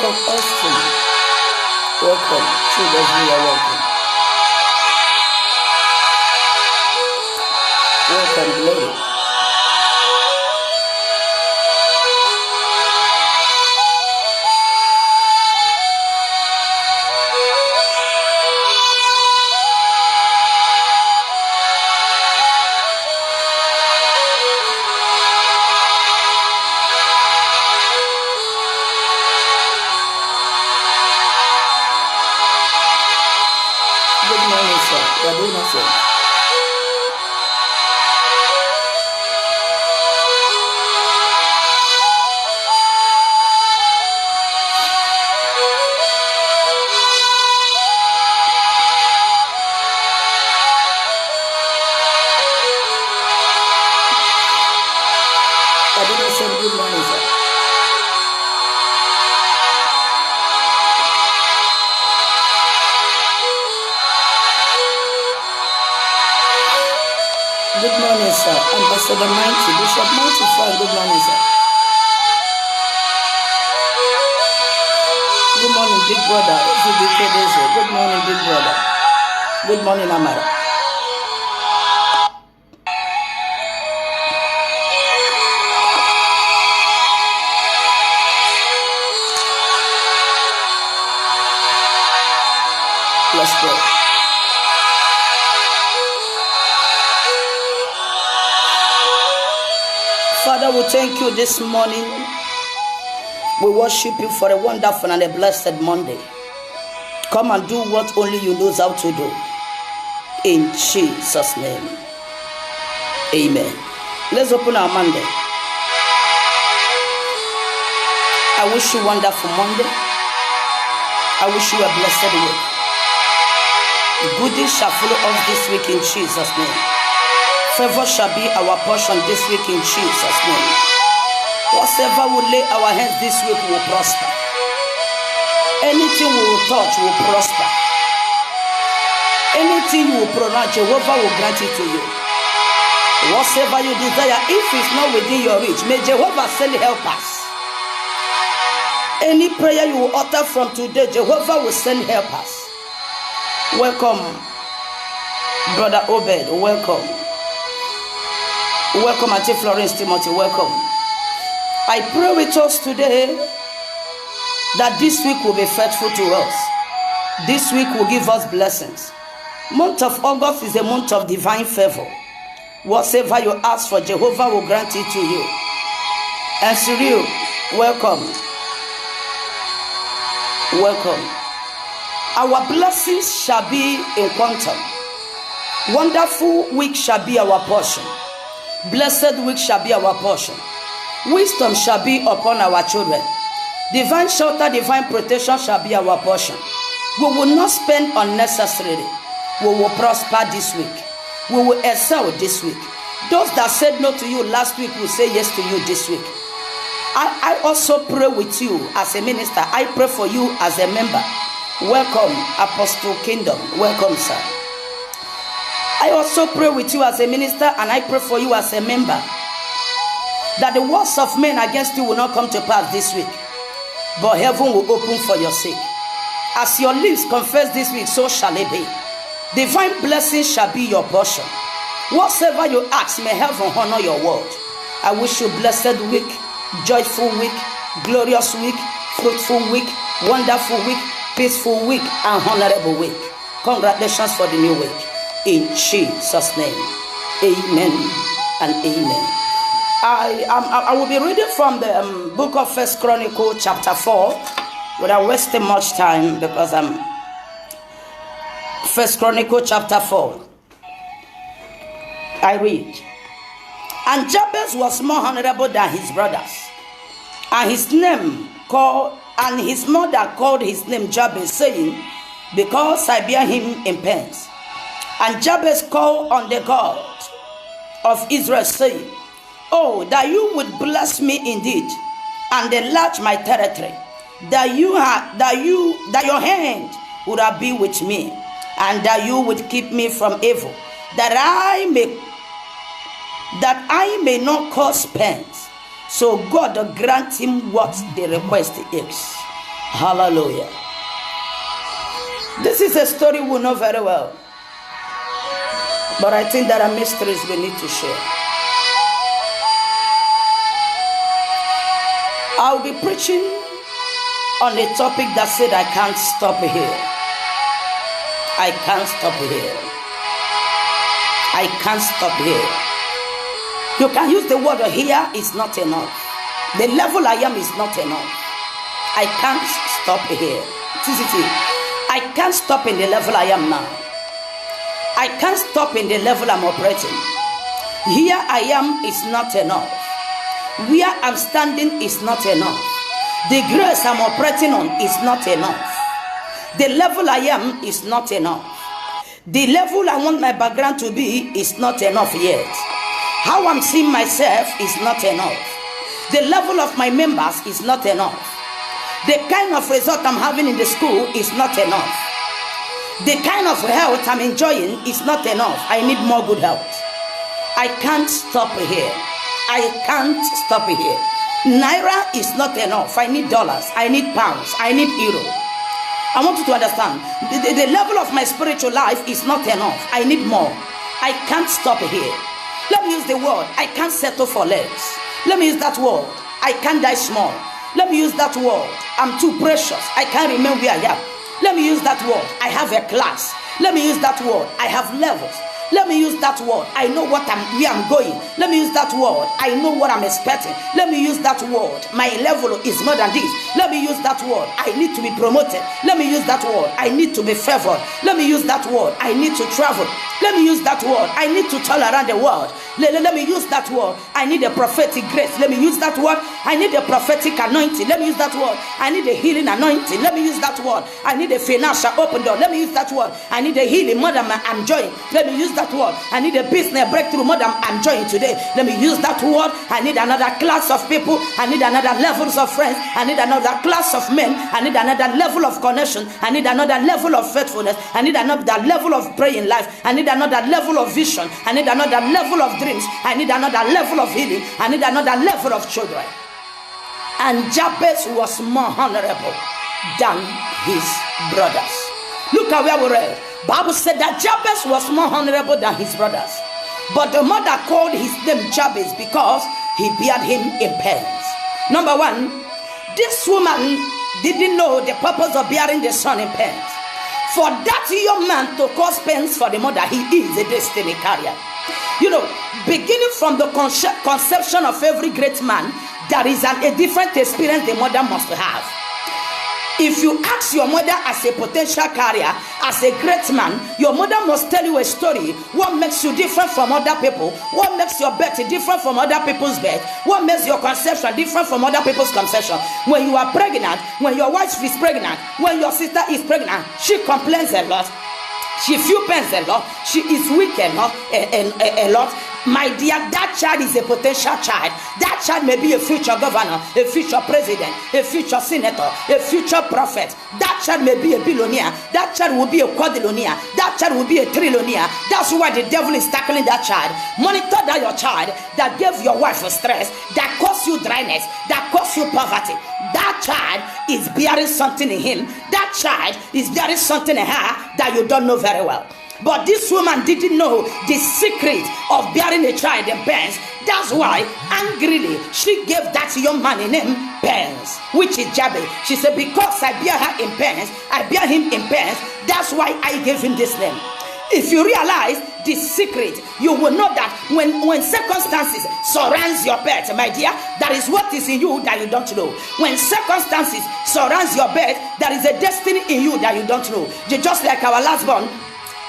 Welcome, Austin. Welcome. Children, you are welcome. Welcome, Glory. Good morning, sir. You're doing awesome. You're doing awesome. Good morning, sir. Good morning, sir. Ambassador Mighty, Bishop Mighty Frank. Good morning, sir. Good morning, big brother. Good morning, big brother. Good morning, Amara. Let's pray. Father, we thank you this morning. We worship you for a wonderful and a blessed Monday. Come and do what only you know how to do. In Jesus' name. Amen. Let's open our Monday. I wish you a wonderful Monday. I wish you a blessed week. Goodness shall follow us this week in Jesus' name. Favor shall be our portion this week in Jesus' name. Whatever we lay our hands this week will prosper. Anything we will touch will prosper. Anything you will pronounce, Jehovah will grant it to you. Whatever you desire, if it's not within your reach, may Jehovah send helpers. Any prayer you will utter from today, Jehovah will send helpers. Welcome, Brother Obed. Welcome. Welcome, Auntie Florence Timothy. Welcome. I pray with us today that this week will be faithful to us. This week will give us blessings. Month of August is a month of divine favor. Whatever you ask for, Jehovah will grant it to you. And Cyril, welcome. Welcome. Our blessings shall be in quantum. Wonderful week shall be our portion. Blessed week shall be our portion. Wisdom shall be upon our children. Divine shelter, divine protection shall be our portion. We will not spend unnecessarily. We will prosper this week. We will excel this week. Those that said no to you last week will say yes to you this week. I also pray with you as a minister. I pray for you as a member. Welcome, Apostle Kingdom. Welcome, sir. I also pray with you as a minister, and I pray for you as a member, that the words of men against you will not come to pass this week, but heaven will open for your sake. As your lips confess this week, so shall it be. Divine blessings shall be your portion. Whatsoever you ask, may heaven honor your word. I wish you blessed week, joyful week, glorious week, fruitful week, wonderful week, peaceful week, and honorable week. Congratulations for the new week. In Jesus' name. Amen and amen. I will be reading from the book of First Chronicle chapter 4 without wasting much time, because First Chronicle chapter 4. I read. And Jabez was more honorable than his brothers, and his mother called his name Jabez, saying, because I bear him in pains. And Jabez called on the God of Israel, saying, oh, that you would bless me indeed, and enlarge my territory, that your hand would be with me, and that you would keep me from evil, that I may not cause pains. So God grant him what the request is. Hallelujah. This is a story we know very well, but I think there are mysteries we need to share. I'll be preaching on a topic that said I can't stop here. I can't stop here. I can't stop here. You can use the word here is not enough. The level I am is not enough. I can't stop here. I can't stop in the level I am now. I can't stop in the level I'm operating. Here I am is not enough. Where I'm standing is not enough. The grace I'm operating on is not enough. The level I am is not enough. The level I want my background to be is not enough yet. How I'm seeing myself is not enough. The level of my members is not enough. The kind of result I'm having in the school is not enough. The kind of health I'm enjoying is not enough. I need more good health. I can't stop here. I can't stop here. Naira is not enough. I need dollars. I need pounds. I need euro. I want you to understand. The level of my spiritual life is not enough. I need more. I can't stop here. Let me use the word. I can't settle for less. Let me use that word. I can't die small. Let me use that word. I'm too precious. I can't remain where I am. Let me use that word. I have a class. Let me use that word. I have levels. Let me use that word. I know where I'm going. Let me use that word. I know what I'm expecting. Let me use that word. My level is more than this. Let me use that word. I need to be promoted. Let me use that word. I need to be favored. Let me use that word. I need to travel. Let me use that word. I need to travel around the world. Let me use that word. I need a prophetic grace. Let me use that word. I need a prophetic anointing. Let me use that word. I need a healing anointing. Let me use that word. I need a financial open door. Let me use that word. I need a healing more than I'm enjoying. Let me use that word. I need a business breakthrough more than I'm enjoying today. Let me use that word. I need another class of people. I need another levels of friends. I need another class of men. I need another level of connection. I need another level of faithfulness. I need another level of praying life. I need another level of vision. I need another level of dreams. I need another level of healing. I need another level of children. And Jabez was more honorable than his brothers. Look at where we read. Bible said that Jabez was more honorable than his brothers. But the mother called his name Jabez because he beard him in pains. Number one, this woman didn't know the purpose of bearing the son in pains. For that young man to cause pains for the mother, he is a destiny carrier. You know, beginning from the conception of every great man, there is a different experience the mother must have. If you ask your mother as a potential carrier, as a great man, your mother must tell you a story. What makes you different from other people? What makes your birth different from other people's birth? What makes your conception different from other people's conception? When you are pregnant, when your wife is pregnant, when your sister is pregnant, she complains a lot. She feels pains a lot. She is weak a lot. My dear, that child is a potential child. That child may be a future governor, a future president, a future senator, a future prophet. That child may be a billionaire. That child will be a quadrillionaire. That child will be a trillionaire. That's why the devil is tackling that child. Monitor that your child that gave your wife a stress, that caused you dryness, that caused you poverty. That child is bearing something in him. That child is bearing something in her that you don't know very well. But this woman didn't know the secret of bearing a child in pains. That's why, angrily, she gave that young man a name, pains, which is Jabez. She said, because I bear her in pains, I bear him in pains, that's why I gave him this name. If you realize the secret, you will know that when circumstances surrounds your birth, my dear, that is what is in you that you don't know. When circumstances surrounds your birth, there is a destiny in you that you don't know. Just like our last born,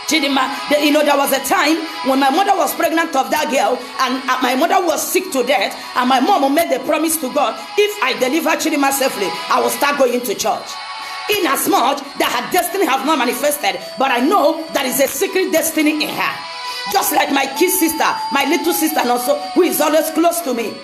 Chidima, you know, there was a time when my mother was pregnant of that girl, and my mother was sick to death, and my mom made the promise to God, if I deliver Chidima safely, I will start going to church. Inasmuch that her destiny have not manifested, but I know there is a secret destiny in her. Just like my kid sister, my little sister also, who is always close to me.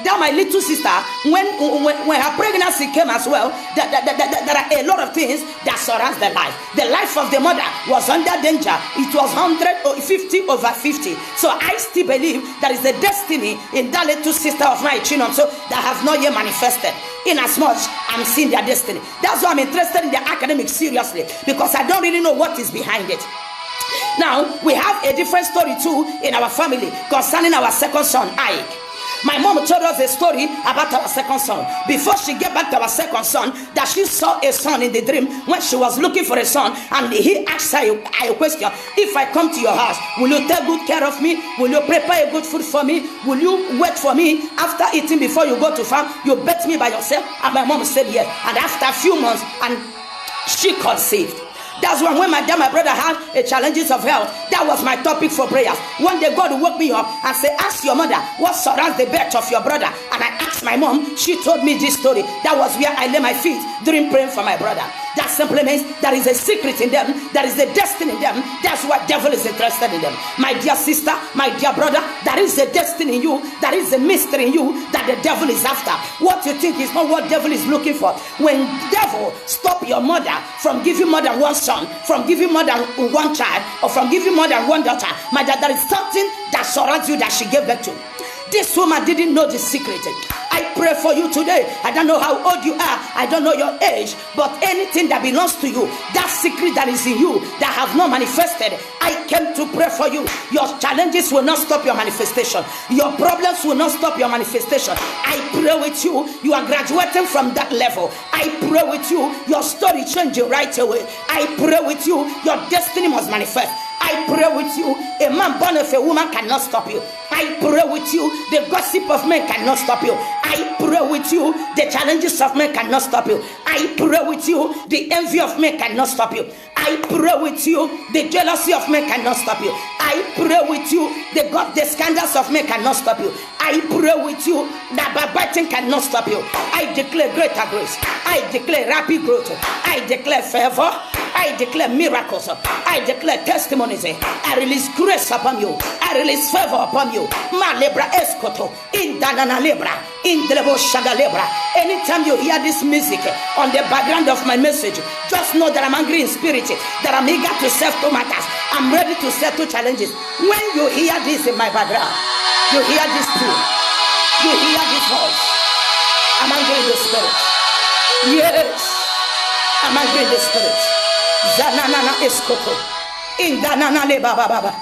That my little sister, when her pregnancy came as well, there are a lot of things that surrounds the life. The life of the mother was under danger. It was 150 over 50. So I still believe there is a destiny in that little sister of my Chinom, so that have not yet manifested. In as much I'm seeing their destiny. That's why I'm interested in the academics seriously, because I don't really know what is behind it. Now, we have a different story too in our family concerning our second son, Ike. My mom told us a story about our second son. Before she gave back to our second son, that she saw a son in the dream when she was looking for a son, and he asked her a question: if I come to your house, will you take good care of me? Will you prepare a good food for me? Will you wait for me after eating before you go to farm? You bet me by yourself. And my mom said yes. And after a few months, and she conceived. That's when my brother had a challenges of health. That was my topic for prayers. One day God woke me up and said, ask your mother what surrounds the birth of your brother. And I asked my mom. She told me this story. That was where I lay my feet during praying for my brother. That simply means there is a secret in them. There is a destiny in them. That's why devil is interested in them. My dear sister, my dear brother, there is a destiny in you. There is a mystery in you that the devil is after. What you think is not what devil is looking for. When devil stop your mother from giving more than one son, from giving more than one child, or from giving more than one daughter, my dad, there is something that surrounds you that she gave birth to. This woman didn't know the secret. I pray for you today. I don't know how old you are. I don't know your age. But anything that belongs to you, that secret that is in you that have not manifested, I came to pray for you. Your challenges will not stop your manifestation. Your problems will not stop your manifestation. I pray with you. You are graduating from that level. I pray with you. Your story changing right away. I pray with you. Your destiny must manifest. I pray with you. A man born of a woman cannot stop you. I pray with you. The gossip of men cannot stop you. I pray with you. The challenges of men cannot stop you. I pray with you. The envy of men cannot stop you. I pray with you. The jealousy of men cannot stop you. I pray with you. The scandals of men cannot stop you. I pray with you. The backbiting cannot stop you. I declare greater grace. I declare rapid growth. I declare favor. I declare miracles. I declare testimonies. I release grace upon you. I release favor upon you. Malebra escoto. In danana lebra. In delebo shaga lebra. Anytime you hear this music on the background of my message, just know that I'm angry in spirit, that I'm eager to settle matters. I'm ready to settle challenges. When you hear this in my background, you hear this too. You hear this voice. I'm angry in the spirit. Yes. I'm angry in the spirit. Zanana escoto. In danana le baba baba.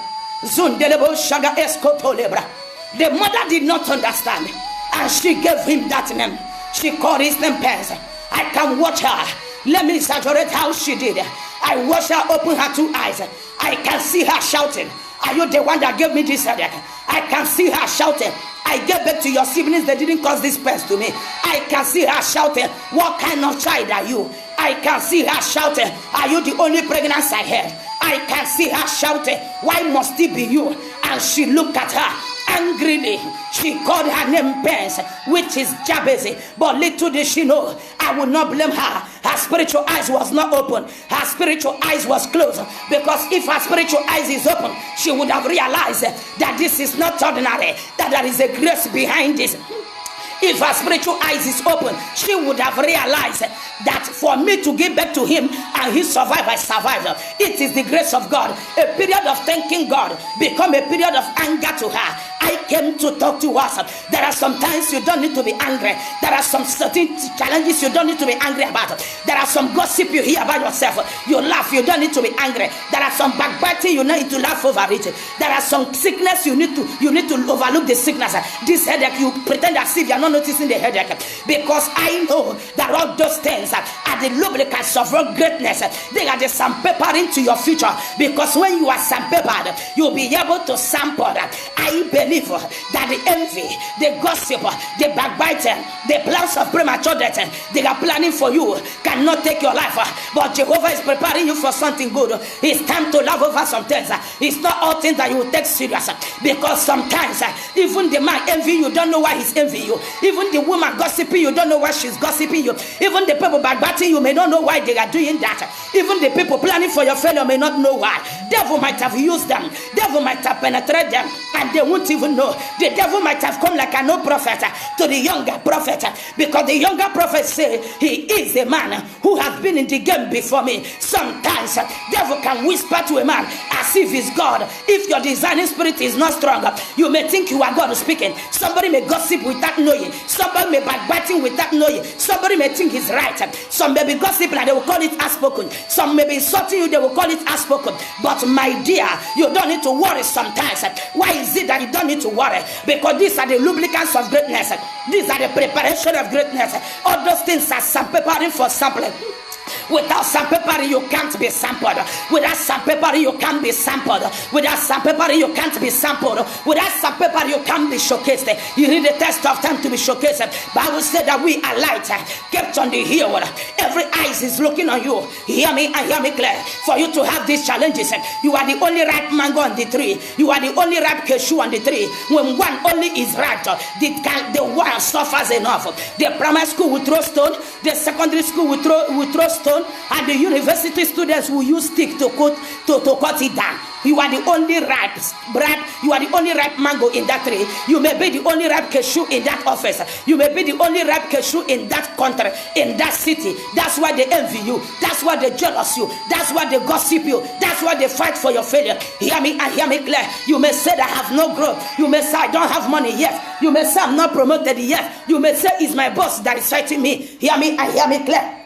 Zundelebo shaga escoto lebra. The mother did not understand, and she gave him that name. She called his name Pence. I can watch her. Let me exaggerate how she did. I watched her open her two eyes. I can see her shouting, are you the one that gave me this headache? I can see her shouting, I gave back to your siblings, they didn't cause this pain to me. I can see her shouting, what kind of child are you? I can see her shouting, are you the only pregnancy I had? I can see her shouting, why must it be you? And she looked at her angrily. She called her name Pence, which is Jabez. But little did she know, I will not blame her. Her spiritual eyes was not open. Her spiritual eyes was closed. Because if her spiritual eyes is open, she would have realized that this is not ordinary, that there is a grace behind this. If her spiritual eyes is open, she would have realized that for me to give back to him and he survived, I survived. It is the grace of God. A period of thanking God become a period of anger to her. I came to talk to us. There are some times you don't need to be angry. There are some certain challenges you don't need to be angry about. There are some gossip you hear about yourself. You laugh, you don't need to be angry. There are some backbiting, you need to laugh over it. There are some sickness you need to overlook the sickness. This headache, you pretend as if you're not noticing the headache. Because I know that all those things are the lubricants of your greatness. They are the sandpaper into your future. Because when you are sandpapered, you'll be able to sample that. I believe that the envy, the gossip, the backbiting, the plans of premature death they are planning for you cannot take your life. But Jehovah is preparing you for something good. It's time to laugh over some things. It's not all things that you will take serious. Because sometimes even the man envy you, don't know why he's envying you. Even the woman gossiping, you don't know why she's gossiping you. Even the people backbiting you may not know why they are doing that. Even the people planning for your failure may not know why. Devil might have used them. Devil might have penetrated them, and they won't even know know. The devil might have come like an old prophet to the younger prophet, because the younger prophet say he is a man who has been in the game before me. Sometimes devil can whisper to a man as if he's God. If your discerning spirit is not strong, you may think you are God speaking. Somebody may gossip without knowing. Somebody may backbiting without knowing. Somebody may think he's right. Some may be gossiping and they will call it as spoken. Some may be insulting you, they will call it as spoken. But my dear, you don't need to worry sometimes. Why is it that you don't need to worry? Because these are the lubricants of greatness. These are the preparation of greatness. All those things are sandpapering for sampling. Without sandpapering, you can't be sampled. Without sandpapering, you can't be sampled. Without sandpapering, you can't be sampled. Without sandpapering, you can't be showcased. You need a test of time to be showcased. Bible said that we are light, kept on the hill. Every eyes is looking on you. Hear me and hear me clear. For you to have these challenges, you are the only ripe mango on the tree. You are the only ripe cashew on the tree. When one only is ripe, the one suffers enough. The primary school will throw stone. The secondary school will throw stone, and the university students will use stick to cut it down. You are the only ripe. You are the only ripe mango in that tree. You may be the only ripe cashew in that office. You may be the only ripe cashew in that country, in that city. That's why they envy you. That's why they jealous you. That's why they gossip you. That's why they fight for your failure. Hear me and hear me clear. You may say that I have no growth. You may say I don't have money yet. You may say I'm not promoted yet. You may say it's my boss that is fighting me. Hear me and hear me clear.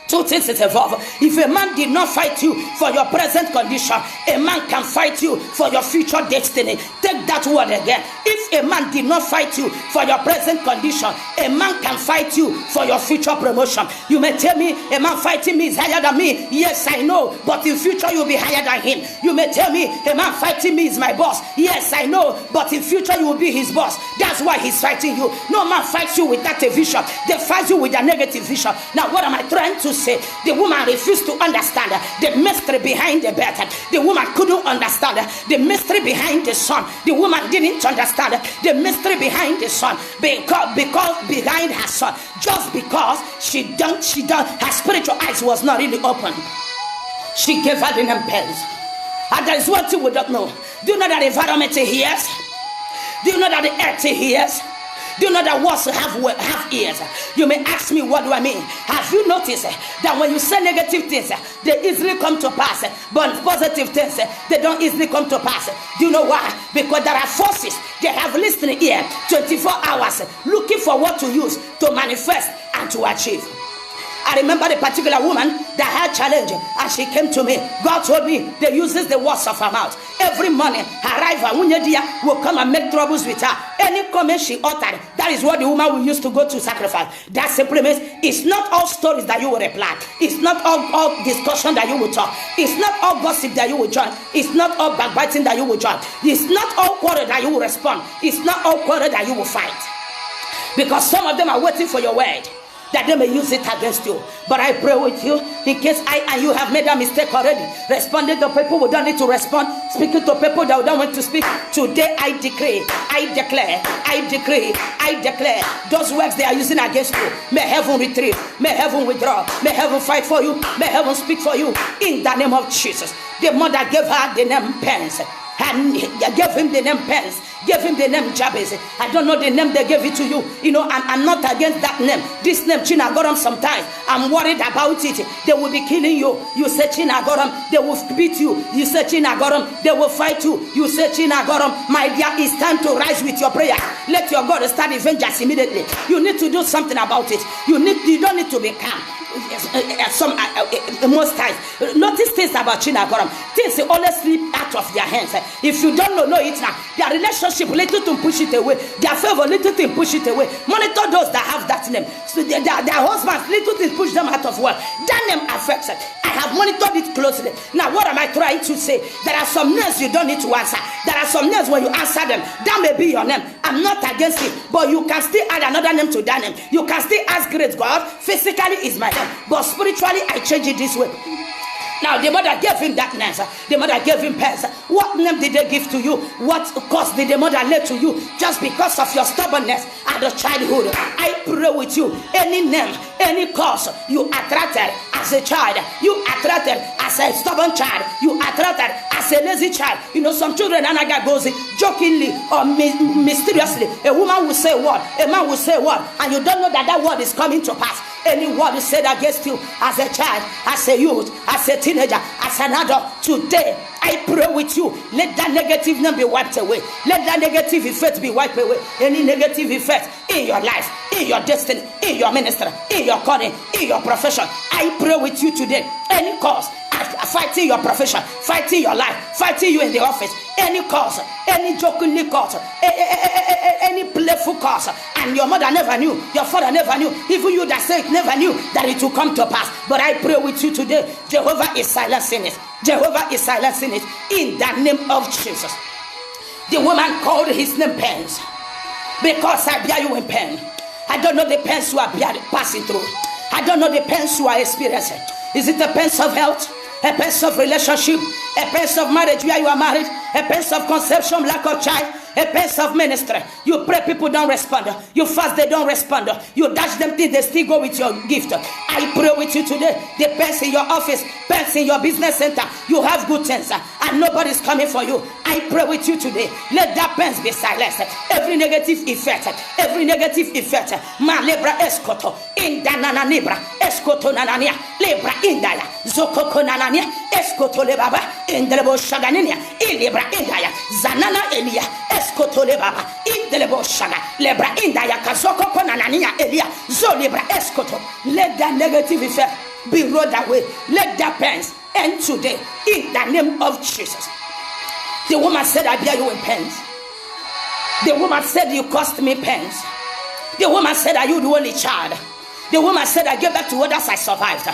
Two things is involved. If a man did not fight you for your present condition, a man can fight you for your future destiny. Take that word again. If a man did not fight you for your present condition, a man can fight you for your future promotion. You may tell me a man fighting me is higher than me. Yes, I know, but in future you'll be higher than him. You may tell me a man fighting me is my boss. Yes, I know, but in future you will be his boss. That's why he's fighting you. No man fights you without a vision. They fight you with a negative vision. Now, what am I trying to say? The woman refused to understand the mystery behind the birth. The woman couldn't understand the mystery behind the son. The woman didn't understand the mystery behind the son because behind her son, just because she don't her spiritual eyes was not really open. She gave her the name Pels. And there is one thing we don't know. Do you know that the environment hears? Do you know that the earth hears? Do you know that words have ears? You may ask me, what do I mean? Have you noticed that when you say negative things, they easily come to pass, but positive things, they don't easily come to pass? Do you know why? Because there are forces, they have listening ear 24 hours, looking for what to use to manifest and to achieve. I remember the particular woman that had challenge, and she came to me. God told me they uses the words of her mouth. Every morning, her rival will come and make troubles with her. Any comment she uttered, that is what the woman will use to go to sacrifice. That simply means it's not all stories that you will reply. It's not all discussion that you will talk. It's not all gossip that you will join. It's not all backbiting that you will join. It's not all quarrel that you will respond. It's not all quarrel that you will fight. Because some of them are waiting for your word, that they may use it against you. But I pray with you, in case I and you have made a mistake already, responding to people who don't need to respond, speaking to people that don't want to speak. Today I decree, I declare, I decree, I declare, those words they are using against you, may heaven retrieve, may heaven withdraw, may heaven fight for you, may heaven speak for you, in the name of Jesus. The mother gave her the name Pens, and gave him the name Pens, gave him the name Jabez. I don't know the name they gave it to you. You know, I'm not against that name. This name, Chinagoram, sometimes I'm worried about it. They will be killing you. You say Chinagoram, they will beat you. You say Chinagoram, they will fight you. You say Chinagoram, my dear, it's time to rise with your prayer. Let your God start vengeance immediately. You need to do something about it. You don't need to be calm. Most times, notice things about Chinagoram. Things they always slip out of their hands. If you don't know it now. Their relationship, little to push it away. Their favor, little to push it away. Monitor those that have that name. So their husbands, little to push them out of work. That name affects it. I have monitored it closely. Now, what am I trying to say? There are some names you don't need to answer. There are some names when you answer them, that may be your name. I'm not against it, but you can still add another name to that name. You can still ask great God. Physically is my name, but spiritually I change it this way. Now, the mother gave him that name. The mother gave him Pens. What name did they give to you? What cause did the mother lay to you? Just because of your stubbornness at the childhood. I pray with you. Any name, any cause you attracted as a child, you attracted as a stubborn child, you attracted as as a lazy child. You know, some children, and I goes jokingly or mysteriously. A woman will say what, a man will say what, and you don't know that that word is coming to pass. Any word is said against you as a child, as a youth, as a teenager, as an adult, today I pray with you. Let that negative name be wiped away. Let that negative effect be wiped away. Any negative effect in your life, in your destiny, in your ministry, in your calling, in your profession, I pray with you today. Any cause fighting your profession, fighting your life, fighting you in the office, any cause, any jokingly cause, any playful cause, and your mother never knew, your father never knew, even you that say it never knew that it will come to pass. But I pray with you today, Jehovah is silencing it. Jehovah is silencing it in the name of Jesus. The woman called his name pains, because I bear you in pain. I don't know the pains you are passing through. I don't know the pains you are experiencing. Is it the pains of health? A pains of relationship, a pains of marriage where you are married, a pains of conception, lack of child, a pains of ministry. You pray, people don't respond. You fast, they don't respond. You dash them things, they still go with your gift. I pray with you today. The pains in your office, pains in your business center, you have good things and nobody's coming for you. I pray with you today. Let that pains be silenced. Every negative effect, ma lebra escoto, indana nebra, escoto nanania, lebra indaya, zokoko nanania, escoto lebaba, indelebo shaganinia, ilebra indaya, zanana elia, escoto lebaba, indelebo shaga, lebra indaya, kazokoko nanania elia, zolebra escoto. Let that negative effect be rolled away. Let that pains end today in the name of Jesus. The woman said, I bear you in pains. The woman said, you cost me pains. The woman said, are you the only child? The woman said, I gave back to others, I survived.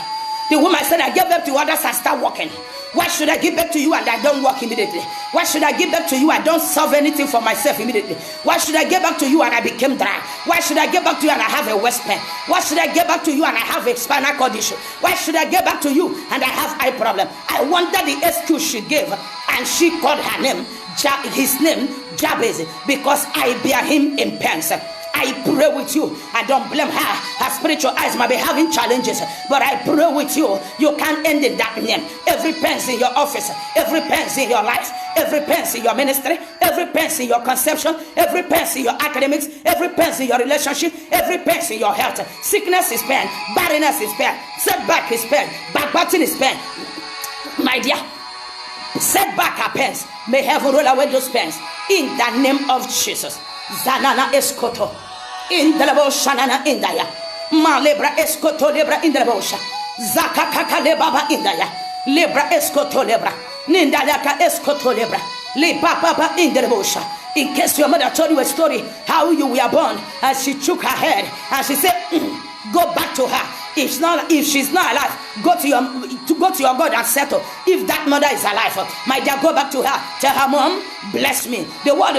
The woman said, I gave back to others, I start walking. Why should I give back to you and I don't walk immediately? Why should I give back to you? I don't solve anything for myself immediately. Why should I get back to you and I became dry? Why should I get back to you and I have a waist pain? Why should I get back to you and I have a spinal cord issue? Why should I get back to you and I have eye problem? I wonder the excuse she gave, and she called her name, his name, Jabez, because I bear him in pains. I pray with you. I don't blame her. Her spiritual eyes might be having challenges, but I pray with you. You can't end in that name. Every pains in your office, every pains in your life, every pains in your ministry, every pains in your conception, every pains in your academics, every pains in your relationship, every pains in your health. Sickness is pain, barrenness is pain, setback is pain, backbiting is pain. My dear, setback are pains. May heaven roll away those pains in the name of Jesus. Zanana escoto in the shanana indaya, malebra escoto lebra in the bosha, zakaka lebaba indaya, lebra escoto lebra, nindalaka escoto lebra, le papa in the bosha. In case your mother told you a story how you were born, and she shook her head and she said, go back to her. If she's not alive, go to your God and settle. If that mother is alive, my dear, go back to her. Tell her, Mom, bless me. The word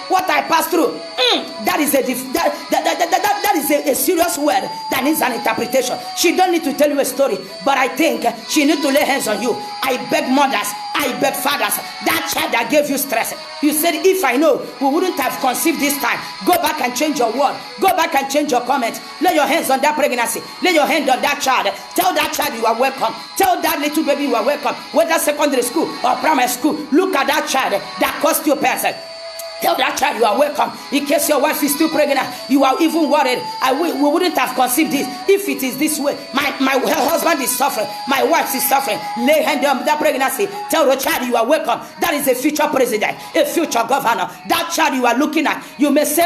what I passed through, that is a serious word that needs an interpretation. She don't need to tell you a story, but I think she need to lay hands on you. I beg mothers, I beg fathers, that child that gave you stress. You said, if I know, we wouldn't have conceived this time. Go back and change your word. Go back and change your comment. Lay your hands on that pregnancy. Lay your hand on that child. Tell that child you are welcome. Tell that little baby you are welcome. Whether secondary school or primary school, look at that child that cost you a person. Tell that child you are welcome. In case your wife is still pregnant, you are even worried. We wouldn't have conceived this if it is this way. My husband is suffering. My wife is suffering. Lay hand on that pregnancy. Tell the child you are welcome. That is a future president, a future governor. That child you are looking at, you may say,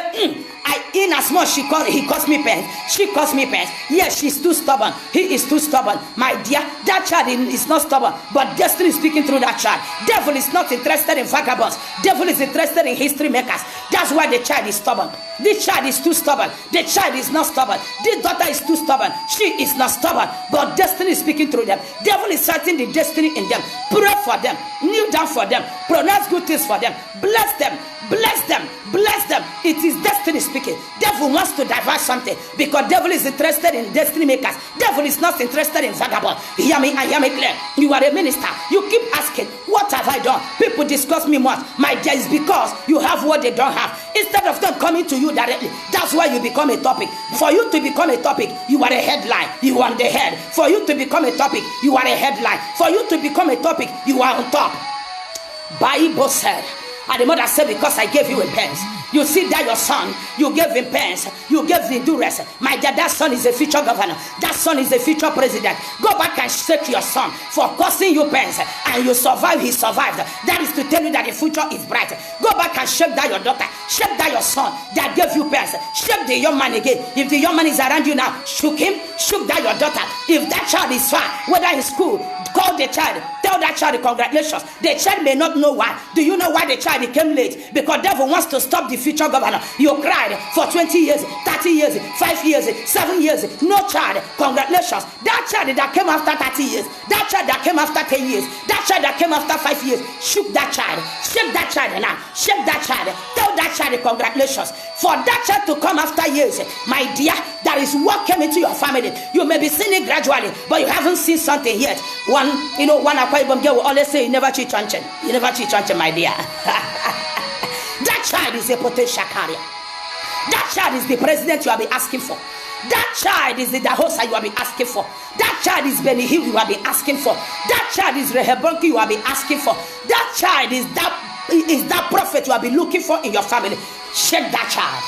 in as much he caused me pain. She caused me pain. Yes, she's too stubborn. He is too stubborn. My dear, that child is not stubborn, but destiny is speaking through that child. Devil is not interested in vagabonds. Devil is interested in history makers. That's why the child is stubborn. This child is too stubborn. The child is not stubborn. This daughter is too stubborn. She is not stubborn, but destiny is speaking through them. Devil is setting the destiny in them. Pray for them. Kneel down for them. Pronounce good things for them. Bless them. Bless them. Bless them. It is destiny speaking. Devil wants to divert something because devil is interested in destiny makers. Devil is not interested in vagabond. Hear me, I hear me clear. You are a minister. You keep asking, what have I done? People discuss me much. My dear, is because you have what they don't have. Instead of them coming to you directly. That's why you become a topic. For you to become a topic, you are a headline. You are on the head. For you to become a topic, you are a headline. For you to become a topic, you are on top. Bible said, and the mother said, because I gave you a pence. You see that your son, you gave him pence, you gave the duress. My dad, that son is a future governor. That son is a future president. Go back and shake your son for costing you pence, and you survive, he survived. That is to tell you that the future is bright. Go back and shake that your daughter, shake that your son that gave you pence. Shake the young man again. If the young man is around you now, shook him, shook that your daughter. If that child is far, whether in school, call the child, tell that child congratulations. The child may not know why. Do you know why the child became late? Because devil wants to stop the future governor. You cried for 20 years, 30 years, 5 years, 7 years. No child. Congratulations. That child that came after 30 years, that child that came after 10 years, that child that came after 5 years, shook that child. Shake that child now. Shake that child. Tell that child congratulations. For that child to come after years, my dear, that is what came into your family. You may be seeing it gradually, but you haven't seen something yet. One Akwa Ibom girl will always say, you never cheat chanchen. You never cheat chanchen, my dear. That child is a potential carrier. That child is the president you have been asking for. That child is the Dahosa you have been asking for. That child is Benny Hill you have been asking for. That child is Rehoboam you have been asking for. That child is that prophet you have been looking for in your family. Shake that child.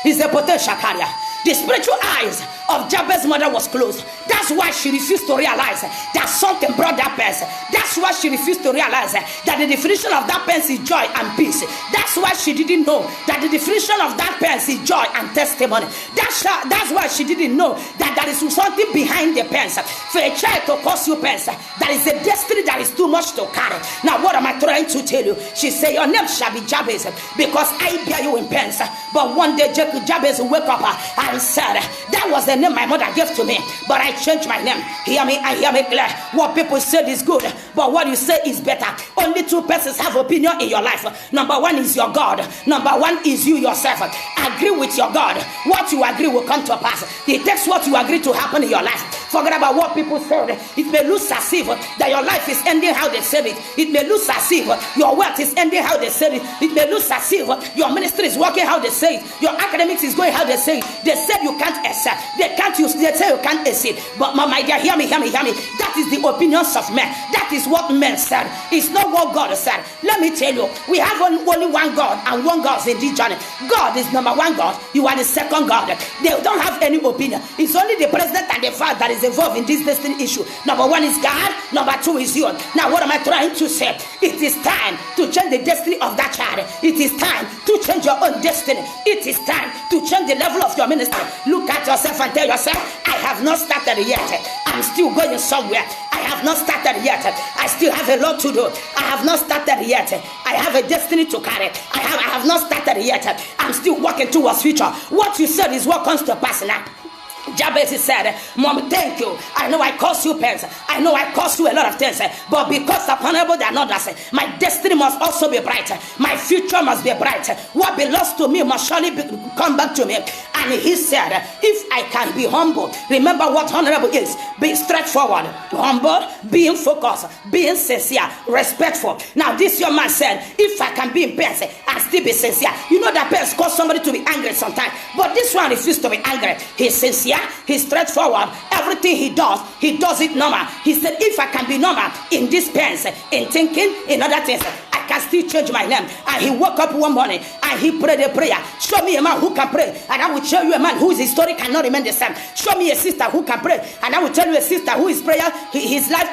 He's a potential carrier. The spiritual eyes of Jabez's mother was closed. That's why she refused to realize that something brought that person. That's why she refused to realize that the definition of that person is joy and peace. That's why she didn't know that the definition of that person is joy and testimony. That's why she didn't know that there is something behind the pen. For a child to cause you pen, that is a destiny that is too much to carry. Now what am I trying to tell you? She said, your name shall be Jabez, because I bear you in pens. But one day Jabez will wake up and said, that was the name my mother gave to me, but I changed my name. Hear me, I hear me clear. What people said is good, but what you say is better. Only two persons have opinion in your life. Number one is your God. Number one is you yourself. Agree with your God. What you agree will come to pass. It takes what you agree to happen in your life. Forget about what people said. It may look as if that your life is ending how they said it. It may look as if your wealth is ending how they said it. It may look as if your ministry is working how they say it. Your academics is going how they say it. They said you can't accept. They say you can't exceed. But my dear, hear me. That is the opinions of men. That is what men said. It's not what God said. Let me tell you, we have only one God, and one God in this journey. God is number one God. You are the second God. They don't have any opinion. It's only the president and the father that is involved in this destiny issue. Number one is God. Number two is you. Now, what am I trying to say? It is time to change the destiny of that child. It is time to change your own destiny. It is time to change the level of your ministry. Look at yourself and tell yourself, I have not started yet. I'm still going somewhere. I have not started yet. I still have a lot to do. I have not started yet. I have a destiny to carry. I have not started yet. I'm still working towards future. What you said is what comes to pass now. Jabez said, Mom, thank you. I know I cost you pens. I know I cost you a lot of things. But because upon able than others, my destiny must also be bright. My future must be bright. What belongs to me must surely come back to me. And he said, if I can be humble, remember what honorable is. Being straightforward, humble, being focused, being sincere, respectful. Now this young man said, if I can be in pens and still be sincere. You know that pens cause somebody to be angry sometimes. But this one refused to be angry. He's sincere. He's straightforward. Everything he does it normal. He said, if I can be normal in this pens, in thinking, in other things, I can still change my name. And he woke up one morning and he prayed a prayer. Show me a man who can pray, and I will show you a man who is historic cannot remain the same. Show me a sister who can pray, and I will tell you a sister who is prayer, her life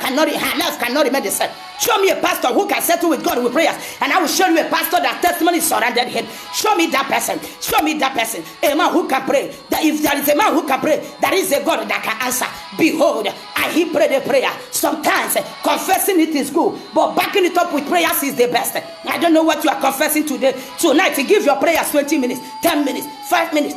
cannot remain the same. Show me a pastor who can settle with God with prayers, and I will show you a pastor that testimony surrounded him. Show me that person. Show me that person. A man who can pray. That if there is a man who can pray, there is a God that can answer. Behold, and he prayed a prayer. Sometimes confessing it is good, but backing it up with prayers is the best. I don't know what you are confessing today. Tonight, give your prayers 20 minutes, 10 minutes, 5 minutes.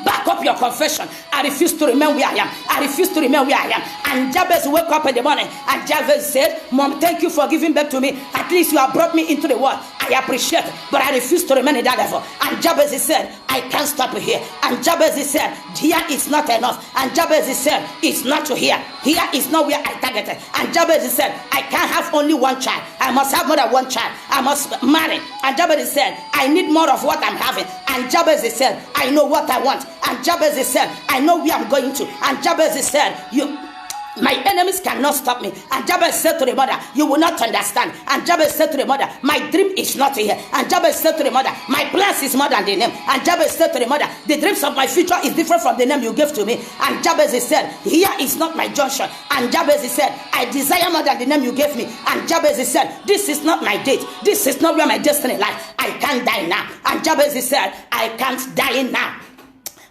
Back up your confession. I refuse to remain where I am. I refuse to remain where I am. And Jabez woke up in the morning, and Jabez said, Mom, thank you for giving back to me. At least you have brought me into the world. I I appreciate, but I refuse to remain in that level. And Jabez said, I can't stop here. And Jabez said, here is not enough. And Jabez said, it's not to here. Here is not where I targeted. And Jabez said, I can't have only one child. I must have more than one child. I must marry. And Jabez said, I need more of what I'm having. And Jabez said, I know what I want. And Jabez said, I know where I'm going to. And Jabez said, my enemies cannot stop me. And Jabez said to the mother, you will not understand. And Jabez said to the mother, my dream is not here. And Jabez said to the mother, my plans is more than the name. And Jabez said to the mother, the dreams of my future is different from the name you gave to me. And Jabez said, here is not my junction. And Jabez said, I desire more than the name you gave me. And Jabez said, this is not my date. This is not where my destiny lies. I can't die now. And Jabez said, I can't die now.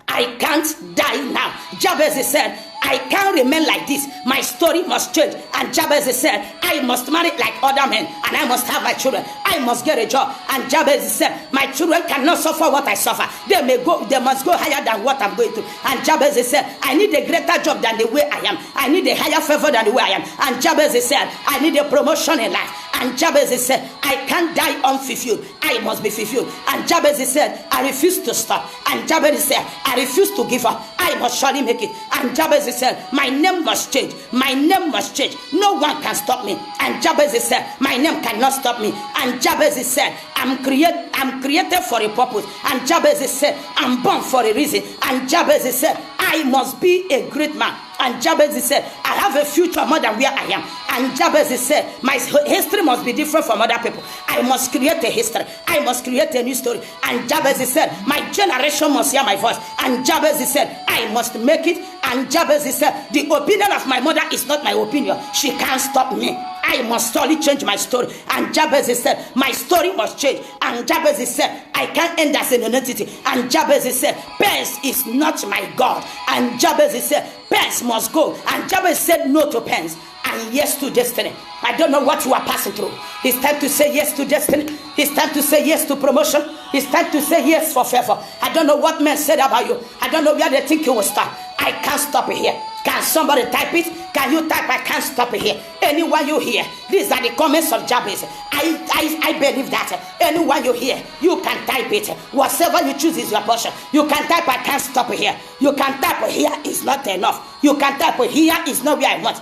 I can't die now. Jabez said, I can't remain like this. My story must change. And Jabez said, I must marry like other men, and I must have my children. I must get a job. And Jabez said, my children cannot suffer what I suffer. They must go higher than what I'm going to. And Jabez said, I need a greater job than the way I am. I need a higher favor than the way I am. And Jabez said, I need a promotion in life. And Jabez said, I can't die unfulfilled. I must be fulfilled. And Jabez said, I refuse to stop. And Jabez said, I refuse to give up. I must surely make it. And Jabez said, my name must change. My name must change. No one can stop me. And Jabez said, my name cannot stop me. And Jabez said, I'm created for a purpose. And Jabez said, I'm born for a reason. And Jabez said, I must be a great man. And Jabez said, I have a future more than where I am. And Jabez said, my history must be different from other people. I must create a history. I must create a new story. And Jabez said, my generation must hear my voice. And Jabez said, I must make it. And Jabez said, the opinion of my mother is not my opinion. She can't stop me. I must surely change my story. And Jabez said, my story must change. And Jabez said, I can't end as an entity. And Jabez said, Pence is not my God. And Jabez said, Pence must go. And Jabez said no to Pence and yes to destiny. I don't know what you are passing through. It's time to say yes to destiny. It's time to say yes to promotion. It's time to say yes for favor. I don't know what men said about you. I don't know where they think you will stop. I can't stop it here. Can somebody type it? Can you type I can't stop it here? Anyone you hear, these are the comments of Jabez. I believe that anyone you hear, you can type it. Whatever you choose is your portion. You can type I can't stop it here. You can type here is not enough. You can type here is not where I want.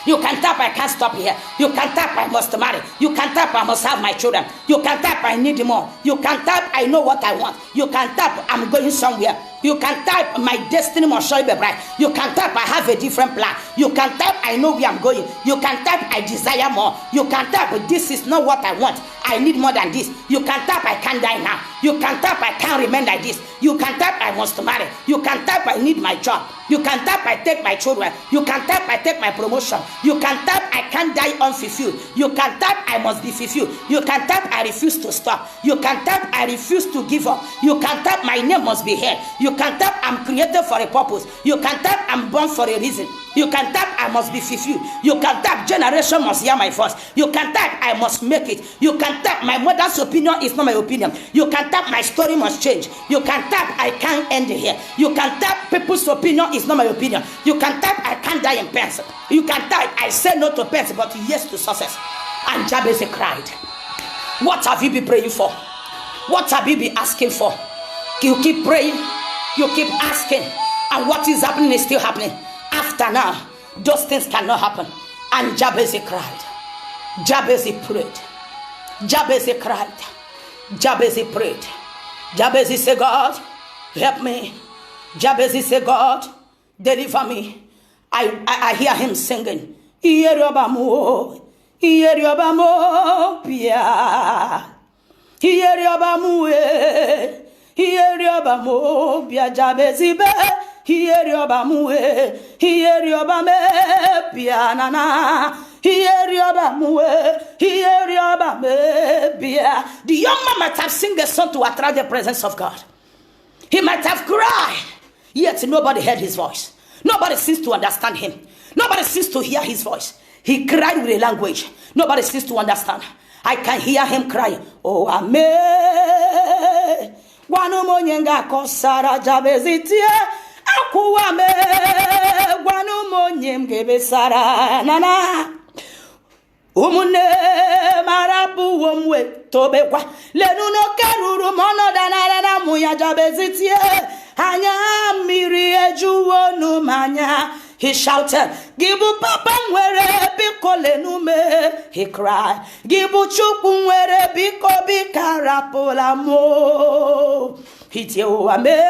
You can type I can't stop here. You can type I must marry. You can type I must have my children. You can type I need more. You can type I know what I want. You can type I'm going somewhere. You can type my destiny must surely be bright. You can type I have a different plan. You can type I know where I'm going. You can type I desire more. You can type this is not what I want. I need more than this. You can type I can't die now. You can type I can't remain like this. You can type I must marry. You can type I need my job. You can type I take my children. You can type I take my promotion. You can type I can't die unfulfilled. You can type I must be fulfilled. You can type I refuse to stop. You can type I refuse to give up. You can type my name must be heard. You can type I'm created for a purpose. You can type I'm born for a reason. You can type I must be fulfilled. You can type generation must hear my voice. You can type I must make it. You can type my mother's opinion is not my opinion. You can type my story must change. You can type I can't end here. You can type people's opinion is not my opinion. You can type I can't die in Pence. You can type I say no to Pence but yes to success. And Jabez cried. What have you been praying for? What have you been asking for? You keep praying. You keep asking. And what is happening is still happening. After now, those things cannot happen. And Jabez cried. Jabez prayed. Jabez cried. Jabez prayed. Jabez said, God, help me. Jabez said, God, deliver me. I hear him singing. Iyeriobamu, Iyeriobamu, Pia. Iyeriobamu, Iyeriobamu, Pia Jabezibe. Iyeriobamu, Iyeriobame, Pia Nana. Iyeriobamu, Iyeriobame, Pia. The young man might have sing a song to attract the presence of God. He might have cried, yet nobody heard his voice. Nobody seems to understand him. Nobody seems to hear his voice. He cried with a language nobody seems to understand. I can hear him crying. Oh, Ame. Wanumonyenga kosara jabezitie. Akuame. Wanumonyem gebesara. Nana. Umune marabu womwe tobekwa lenuno keruru mono danara muya jabezitie anya miri ejuwonu manya. He shouted, Gibu papa mwere biko lenume. He cried, Gibu chuku mwere biko bikarapola mo. Hiti uwame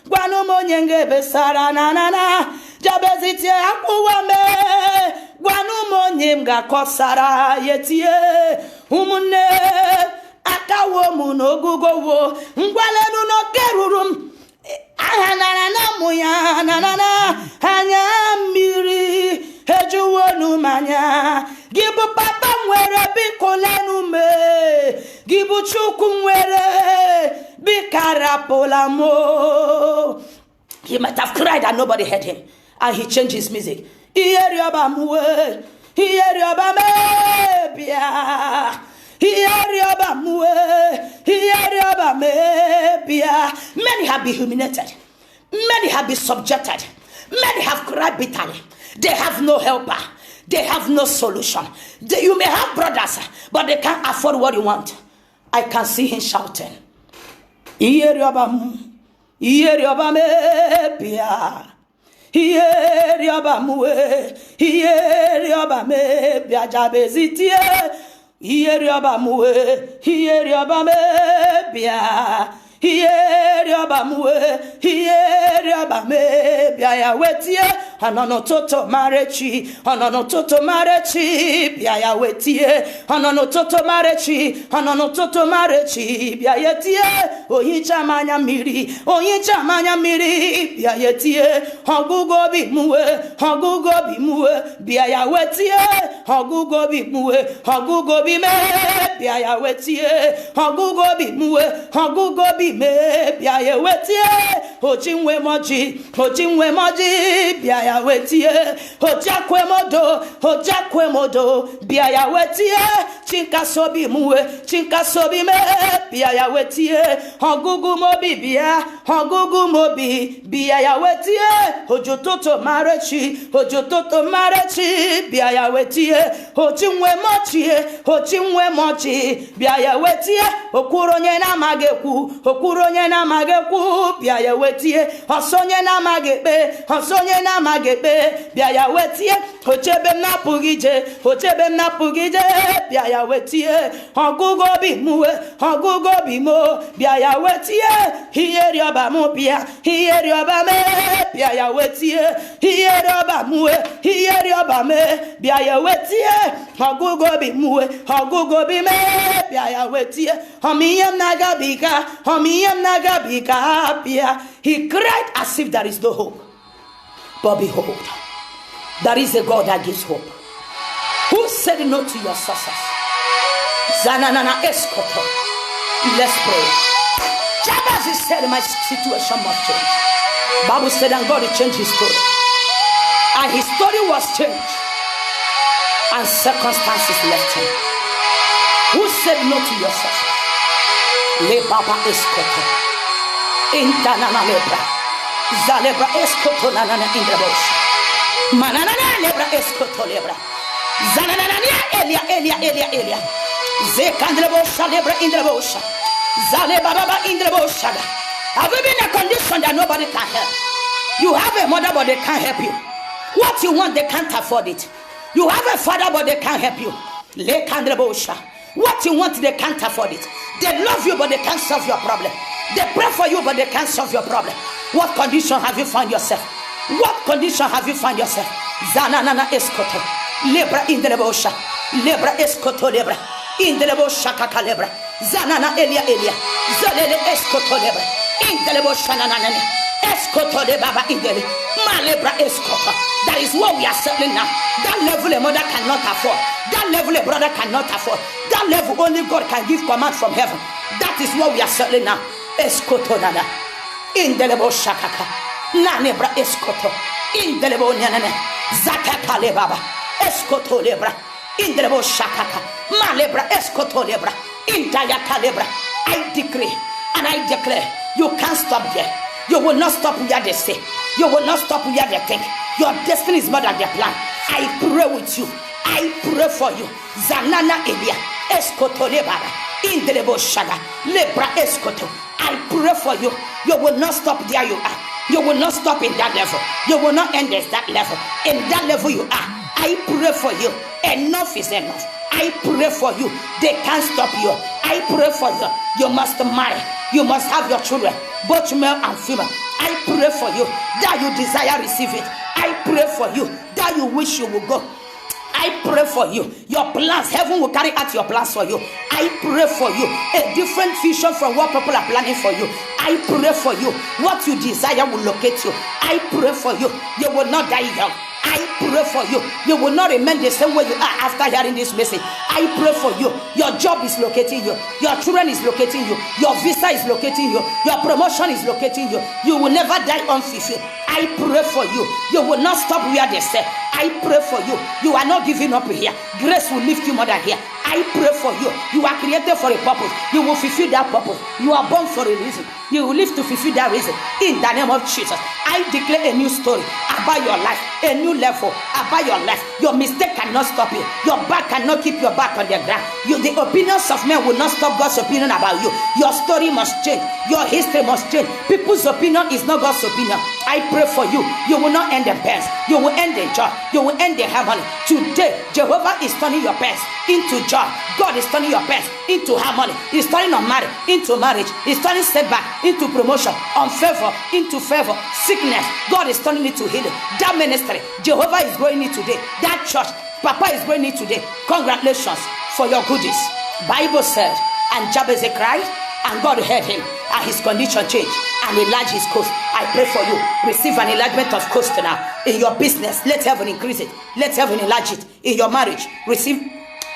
Gwanu monyenge besara nanana Jabezitie akuwame Gwanu monyemga kosara yetie Umune akawo munogugo wo Ngwalenu no kerurum Ahanana muya nanana Hanya miri Hejuwonu manya Gibu papa mwere biko lenume Gibu chuku mwere bikarapola mo. He might have cried and nobody heard him. And he changed his music. Many have been humiliated. Many have been subjected. Many have cried bitterly. They have no helper. They have no solution. You may have brothers, but they can't afford what you want. I can see him shouting. Iyeriobam pia. Iyeriobam pia jabezitie. Iyeriobam pia. Iyeriobam pia ya wetie. Anono toto marechi pia ya wetie. Anono toto marechi pia yetie. Oyincha manya miri pia yetie. Ogugo bi muwe pia ya wetie. Ogugo bi me pia ya wetie. Ogugo bi me pia ya wetie. Ochinwe moji pia ya wetie. Ojakwe modo pia ya wetie. Chinka sobi me pia ya wetie. Ogugu mobi pia ya wetie. Ojototo marechi pia ya wetie. Ochinwe mochi pia ya wetie. Okuronye na mageku pia ya wetie. Osonye na magepe pia ya wetie. Ochebe na pugije pia ya wetie. Ogugo bi mo pia ya wetie. Iyerioba mo pia me pia ya wetie. Iyerioba me pia ya wetie. Ogugo bi me pia ya wetie. Omiyem nagabika pia. He cried as if there is no hope. But behold, there is a God that gives hope. Who said no to your success? Zananana eskoto. Let's pray. Jabez said, my situation must change. Bible said, and God changed his story. And his story was changed. And circumstances left him. Who said no to your success? Le baba eskoto. Intanana lebra. Zalebra eskoto nanana indrebosha. Mananana lebra eskoto lebra. Zananana Elia. Zekandrebosha lebra indrebosha. Zale baba indrebosha. Have you been in a condition that nobody can help? You have a mother but they can't help you. What you want they can't afford it. You have a father but they can't help you. Lekandrebosha. What you want they can't afford it. They love you but they can't solve your problem. They pray for you but they can't solve your problem. What condition have you found yourself? What condition have you found yourself? Zananana eskoto. Lebra indrebosha. Lebra eskoto lebra. Indrebosha kaka lebra. Zanana Elia. Zalele eskoto lebra. Indrebosha nanana. Eskoto de baba indele. Malebra eskoto. That is what we are settling now. That level a mother cannot afford. That level a brother cannot afford. That level only God can give command from heaven. That is what we are settling now. Eskoto nana. Indelebo shakaka. Nanebra eskoto. Indelebo nyanane. Zakaka le baba. Eskoto lebra. Indelebo shakaka. Malebra eskoto lebra. Intayaka lebra. I decree and I declare you can't stop there. You will not stop where they say. You will not stop where they think. Your destiny is more than their plan. I pray with you. I pray for you. Zanana Elia. Eskoto lebara. Indelebo shaga. Lebra eskoto. I pray for you. You will not stop there you are. You will not stop in that level. You will not end at that level. In that level you are. I pray for you. Enough is enough. I pray for you. They can't stop you. I pray for you. You must marry. You must have your children, both male and female. I pray for you that you desire receive it. I pray for you that you wish you will go. I pray for you. Your plans, heaven will carry out your plans for you. I pray for you a different vision from what people are planning for you. I pray for you. What you desire will locate you. I pray for you. You will not die young. I pray for you. You will not remain the same way you are after hearing this message. I pray for you. Your job is locating you. Your children is locating you. Your visa is locating you. Your promotion is locating you. You will never die unfulfilled. I pray for you. You will not stop where they say. I pray for you. You are not giving up here. Grace will lift you more than here. I pray for you. You are created for a purpose. You will fulfill that purpose. You are born for a reason. You will live to fulfill that reason. In the name of Jesus, I declare a new story about your life, a new level about your life. Your mistake cannot stop you. Your back cannot keep your back on the ground. The opinions of men will not stop God's opinion about you. Your story must change. Your history must change. People's opinion is not God's opinion. I pray for you. You will not end in pains. You will end in joy. You will end in harmony. Today, Jehovah is turning your pains into joy. God is turning your pains into harmony. He's turning unmarried into marriage. He's turning setback into promotion. Unfavor into favor. Sickness, God is turning it to healing. That ministry, Jehovah is growing it today. That church, Papa is growing it today. Congratulations for your goodies. Bible said, and Jabez cried, and God heard him, and his condition changed, and enlarged his coast. I pray for you. Receive an enlargement of coast now. In your business, let heaven increase it. Let heaven enlarge it. In your marriage, receive.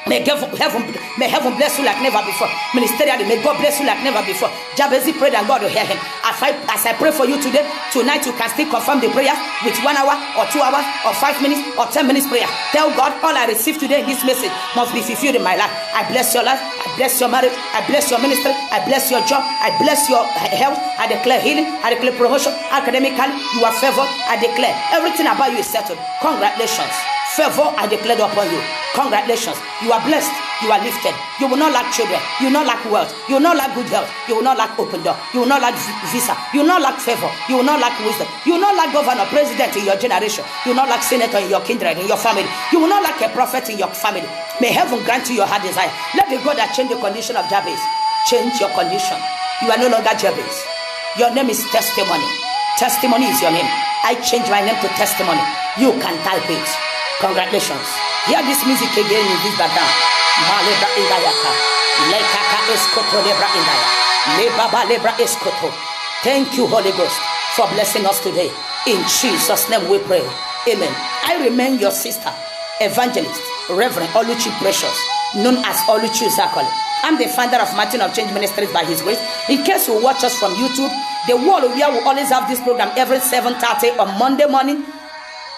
May heaven bless you like never before. Ministerially, may God bless you like never before. Jabez prayed and God will hear him. As I pray for you today, tonight you can still confirm the prayer with 1 hour or 2 hours or 5 minutes or 10 minutes prayer. Tell God, all I receive today in this message must be fulfilled in my life. I bless your life. I bless your marriage. I bless your ministry. I bless your job. I bless your health. I declare healing. I declare promotion. Academically, you are favored. I declare everything about you is settled. Congratulations. Favor I declared upon you. Congratulations. You are blessed. You are lifted. You will not lack children. You will not lack wealth. You will not lack good health. You will not lack open door. You will not lack visa. You will not lack favor. You will not lack wisdom. You will not lack governor, president in your generation. You will not lack senator in your kindred, in your family. You will not lack a prophet in your family. May heaven grant you your heart desire. Let the God that changed the condition of Jabez change your condition. You are no longer Jabez. Your name is Testimony. Testimony is your name. I change my name to Testimony. You can type it. Congratulations. Hear this music again in this background. Malebra indayaka. Lekaka eskoto lebra indaya. Lebaba lebra eskoto. Thank you, Holy Ghost, for blessing us today. In Jesus' name we pray. Amen. I remain your sister, evangelist, Reverend Oluchi Precious, known as Oluchi Zakole. I'm the founder of Mountain of Change Ministries by His grace. In case you watch us from YouTube, the world where we always have this program every 7:30 on Monday morning.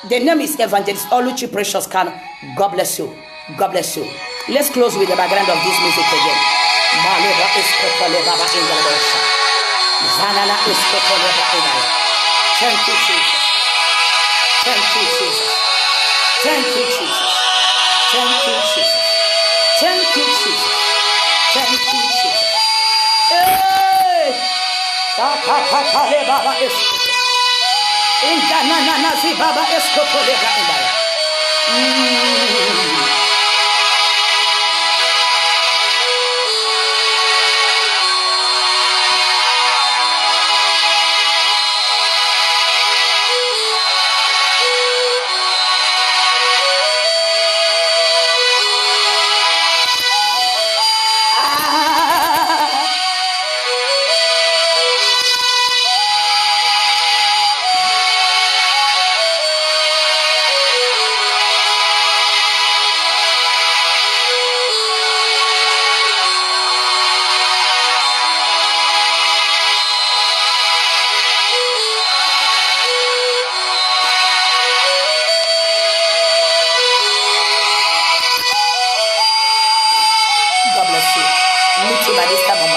The name is Evangelist Oluchi Precious Kano. God bless you. God bless you. Let's close with the background of this music again. Thank you, Jesus. Thank you, Jesus. Thank you, Jesus. Thank you, Jesus. Thank you, Jesus. Thank you, Jesus. Hey! Baba eskoto lebra indaya. Meet you by this time of